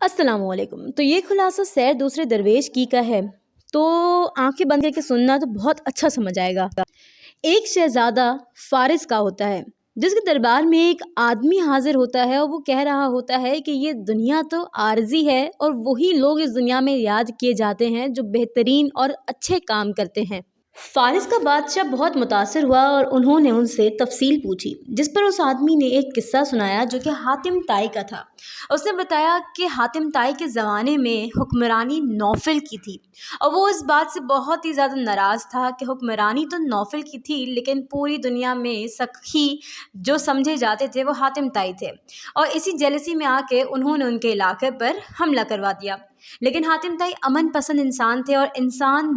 السلام علیکم۔ تو یہ خلاصہ سیر دوسرے درویش کی کا ہے تو آنکھیں بند کر کے سننا تو بہت اچھا سمجھ آئے گا۔ ایک شہزادہ فارس کا ہوتا ہے جس کے دربار میں ایک آدمی حاضر ہوتا ہے اور وہ کہہ رہا ہوتا ہے کہ یہ دنیا تو عارضی ہے اور وہی لوگ اس دنیا میں یاد کیے جاتے ہیں جو بہترین اور اچھے کام کرتے ہیں۔ فارس کا بادشاہ بہت متاثر ہوا اور انہوں نے ان سے تفصیل پوچھی، جس پر اس آدمی نے ایک قصہ سنایا جو کہ حاتم طائی کا تھا۔ اس نے بتایا کہ حاتم طائی کے زمانے میں حکمرانی نوفل کی تھی اور وہ اس بات سے بہت ہی زیادہ ناراض تھا کہ حکمرانی تو نوفل کی تھی لیکن پوری دنیا میں سخی جو سمجھے جاتے تھے وہ حاتم طائی تھے، اور اسی جیلسی میں آ کے انہوں نے ان کے علاقے پر حملہ کروا دیا۔ لیکن حاتم طائی امن پسند انسان تھے اور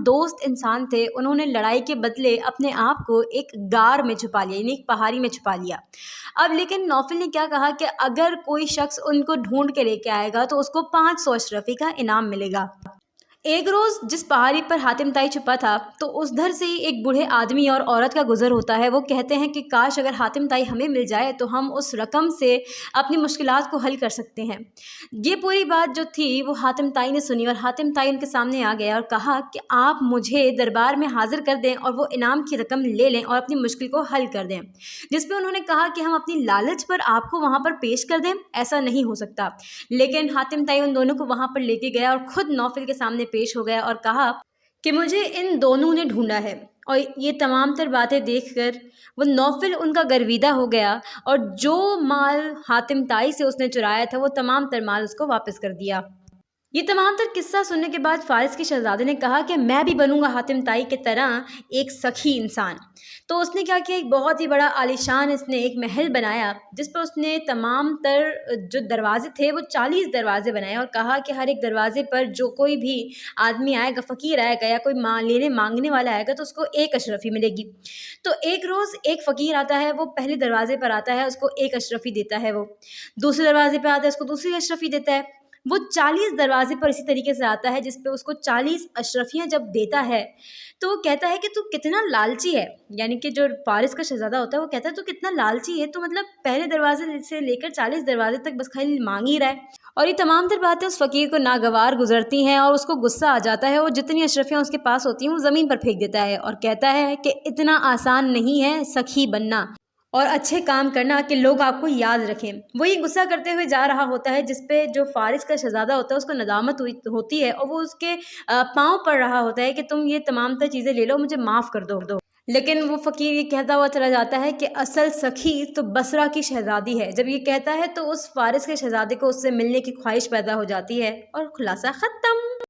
دوست انسان تھے۔ انہوں نے لڑائی کے بدلے اپنے آپ کو ایک غار میں چھپا لیا، یعنی ایک پہاڑی میں چھپا لیا۔ اب لیکن نوفل نے کیا کہا کہ اگر کوئی شخص ان کو ڈھونڈ کے لے کے آئے گا تو اس کو 500 اشرفی کا انعام ملے گا۔ ایک روز جس پہاڑی پر حاتم طائی چھپا تھا تو اس دھر سے ہی ایک بوڑھے آدمی اور عورت کا گزر ہوتا ہے۔ وہ کہتے ہیں کہ کاش اگر حاتم طائی ہمیں مل جائے تو ہم اس رقم سے اپنی مشکلات کو حل کر سکتے ہیں۔ یہ پوری بات جو تھی وہ حاتم طائی نے سنی اور حاتم طائی ان کے سامنے آ گیا اور کہا کہ آپ مجھے دربار میں حاضر کر دیں اور وہ انعام کی رقم لے لیں اور اپنی مشکل کو حل کر دیں۔ جس پہ انہوں نے کہا کہ ہم اپنی لالچ پر آپ کو وہاں پر پیش کر دیں، ایسا نہیں ہو سکتا۔ لیکن حاتم طائی ان دونوں کو وہاں پر لے کے گیا اور خود نوفل کے سامنے پیش ہو گیا اور کہا کہ مجھے ان دونوں نے ڈھونڈا ہے۔ اور یہ تمام تر باتیں دیکھ کر وہ نوفل ان کا گرویدہ ہو گیا اور جو مال حاتم طائی سے اس نے چرایا تھا وہ تمام تر مال اس کو واپس کر دیا۔ یہ تمام تر قصہ سننے کے بعد فارس کے شہزادے نے کہا کہ میں بھی بنوں گا حاتم طائی کی طرح ایک سخی انسان۔ تو اس نے کیا کیا، ایک بہت ہی بڑا عالیشان اس نے ایک محل بنایا جس پر اس نے تمام تر جو دروازے تھے وہ 40 دروازے بنائے اور کہا کہ ہر ایک دروازے پر جو کوئی بھی آدمی آئے گا، فقیر آئے گا یا کوئی لینے مانگنے والا آئے گا تو اس کو 1 اشرفی ملے گی۔ تو ایک روز ایک فقیر آتا ہے، وہ پہلے دروازے پر آتا ہے، اس کو 1 اشرفی دیتا ہے، وہ دوسرے دروازے پہ آتا ہے، اس کو دوسری اشرفی دیتا ہے، وہ 40 دروازے پر اسی طریقے سے آتا ہے جس پہ اس کو 40 اشرفیاں جب دیتا ہے تو وہ کہتا ہے کہ تو کتنا لالچی ہے، یعنی کہ جو فارس کا شہزادہ ہوتا ہے وہ کہتا ہے تو کتنا لالچی ہے، تو مطلب پہلے دروازے سے لے کر 40 دروازے تک بس خالی مانگ ہی رہا ہے۔ اور یہ تمام تر باتیں اس فقیر کو ناگوار گزرتی ہیں اور اس کو غصہ آ جاتا ہے، اور جتنی اشرفیاں اس کے پاس ہوتی ہیں وہ زمین پر پھینک دیتا ہے اور کہتا ہے کہ اتنا آسان نہیں ہے سخی بننا اور اچھے کام کرنا کہ لوگ آپ کو یاد رکھیں۔ وہ یہ غصہ کرتے ہوئے جا رہا ہوتا ہے جس پہ جو فارس کا شہزادہ ہوتا ہے اس کو ندامت ہوتی ہے اور وہ اس کے پاؤں پڑ رہا ہوتا ہے کہ تم یہ تمام تر چیزیں لے لو، مجھے معاف کر دو۔ لیکن وہ فقیر یہ کہتا ہوا چلا جاتا ہے کہ اصل سخی تو بصرہ کی شہزادی ہے۔ جب یہ کہتا ہے تو اس فارس کے شہزادے کو اس سے ملنے کی خواہش پیدا ہو جاتی ہے اور خلاصہ ختم۔